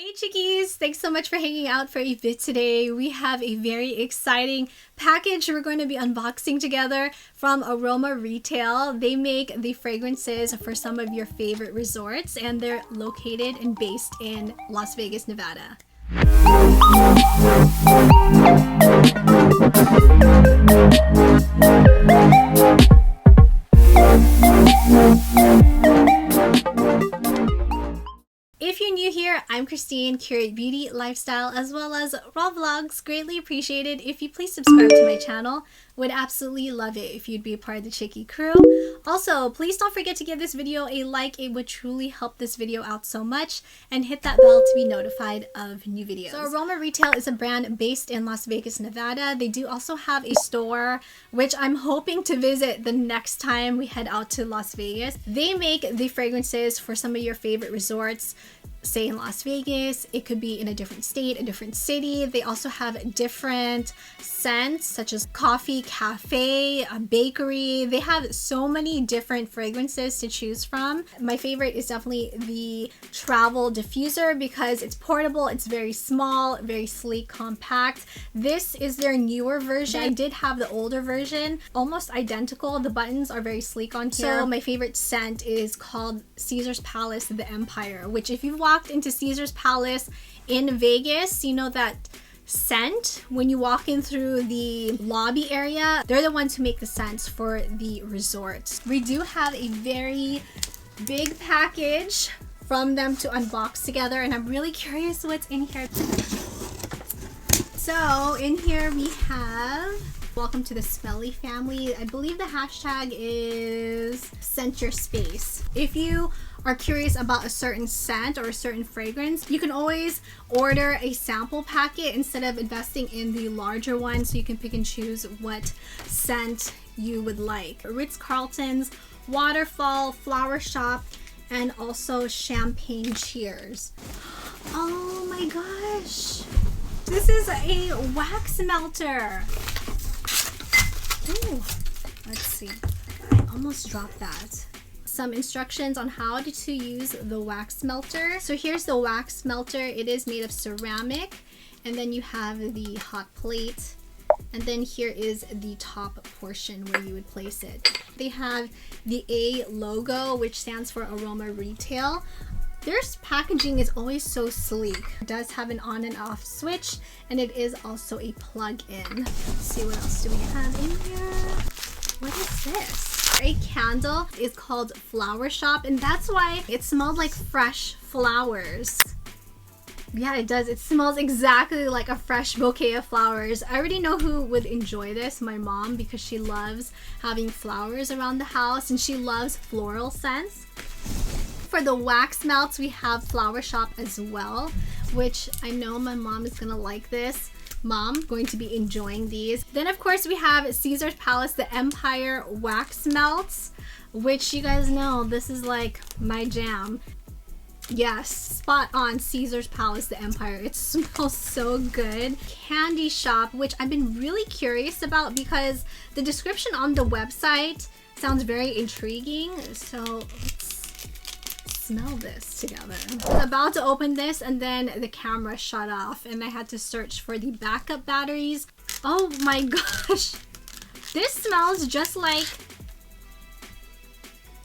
Hey chickies! Thanks so much for hanging out for a bit today. We have a very exciting package we're going to be unboxing together from Aroma Retail. They make the fragrances for some of your favorite resorts and they're located and based in Las Vegas, Nevada. If you're new here, I'm Christine, curate beauty, lifestyle, as well as raw vlogs. Greatly appreciated if you please subscribe to my channel. Would absolutely love it if you'd be a part of the Chickie crew. Also, please don't forget to give this video a like. It would truly help this video out so much. And hit that bell to be notified of new videos. So Aroma Retail is a brand based in Las Vegas, Nevada. They do also have a store, which I'm hoping to visit the next time we head out to Las Vegas. They make the fragrances for some of your favorite resorts. Say in Las Vegas, it could be in a different state, a different city. They also have different scents such as coffee, cafe, a bakery. They have so many different fragrances to choose from. My favorite is definitely the travel diffuser because it's portable, it's very small, very sleek, compact. This is their newer version. I did have the older version, almost identical. The buttons are very sleek on here. So my favorite scent is called Caesar's Palace, the Empire, which if you've walked into Caesar's Palace in Vegas, you know that scent when you walk in through the lobby area. They're the ones who make the scents for the resorts. We do have a very big package from them to unbox together, and I'm really curious what's in here. So in here we have welcome to the Smelly family. I believe the hashtag is Scent Your Space. If you are curious about a certain scent or a certain fragrance, you can always order a sample packet instead of investing in the larger one, so you can pick and choose what scent you would like. Ritz-Carlton's, Waterfall, Flower Shop, and also Champagne Cheers. Oh my gosh! This is a wax melter. Ooh, let's see. I almost dropped that. Some instructions on how to use the wax melter. So here's the wax melter. It is made of ceramic, and then you have the hot plate, and then here is the top portion where you would place it. They have the A logo, which stands for Aroma Retail. Their packaging is always so sleek. It does have an on and off switch, and it is also a plug-in. Let's see, what else do we have in here? What is this? A candle is called Flower Shop, and that's why it smelled like fresh flowers. Yeah, it does. It smells exactly like a fresh bouquet of flowers. I already know who would enjoy this, my mom, because she loves having flowers around the house and she loves floral scents. For the wax melts, we have Flower Shop as well, which I know my mom is gonna like this. Mom, going to be enjoying these. Then of course we have Caesar's Palace, the Empire Wax Melts, which you guys know, this is like my jam. Yes, spot on, Caesar's Palace, the Empire. It smells so good. Candy Shop, which I've been really curious about because the description on the website sounds very intriguing. So let's smell this together. I was about to open this and then the camera shut off and I had to search for the backup batteries. Oh my gosh, this smells just like,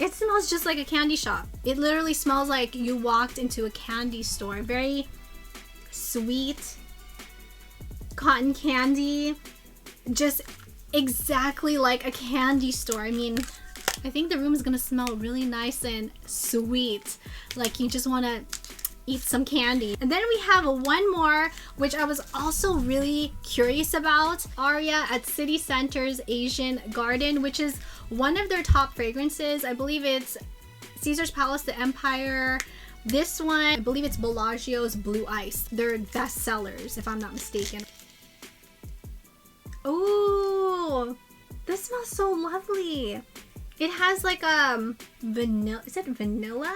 it smells just like a candy shop. It literally smells like you walked into a candy store. Very sweet cotton candy, just exactly like a candy store. I mean, I think the room is gonna smell really nice and sweet, like you just want to eat some candy. And then we have one more, which I was also really curious about. Aria at City Center's Asian Garden, which is one of their top fragrances. I believe it's Caesar's Palace, the Empire. This one, I believe it's Bellagio's Blue Ice. They're best sellers, if I'm not mistaken. Ooh, this smells so lovely. It has like a vanilla, is it vanilla?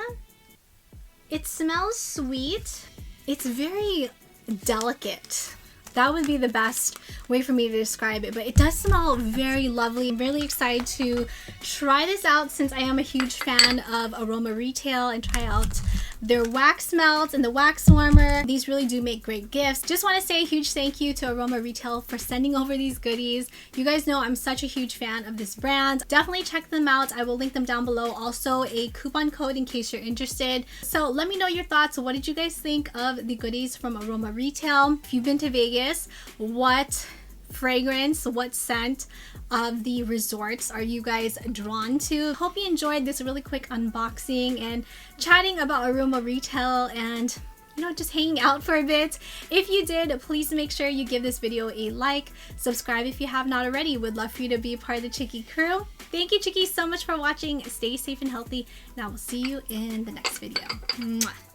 It smells sweet. It's very delicate. That would be the best way for me to describe it, but it does smell very lovely. I'm really excited to try this out since I am a huge fan of Aroma Retail and try out their wax melts and the wax warmer. These really do make great gifts. Just want to say a huge thank you to Aroma Retail for sending over these goodies. You guys know I'm such a huge fan of this brand. Definitely check them out. I will link them down below. Also a coupon code in case you're interested. So let me know your thoughts. What did you guys think of the goodies from Aroma Retail? If you've been to Vegas, what fragrance, what scent of the resorts are you guys drawn to? Hope you enjoyed this really quick unboxing and chatting about Aroma Retail and, you know, just hanging out for a bit. If you did, please make sure you give this video a like, subscribe if you have not already. Would love for you to be a part of the Chicky crew. Thank you, Chickies, so much for watching. Stay safe and healthy, and I will see you in the next video. Mwah.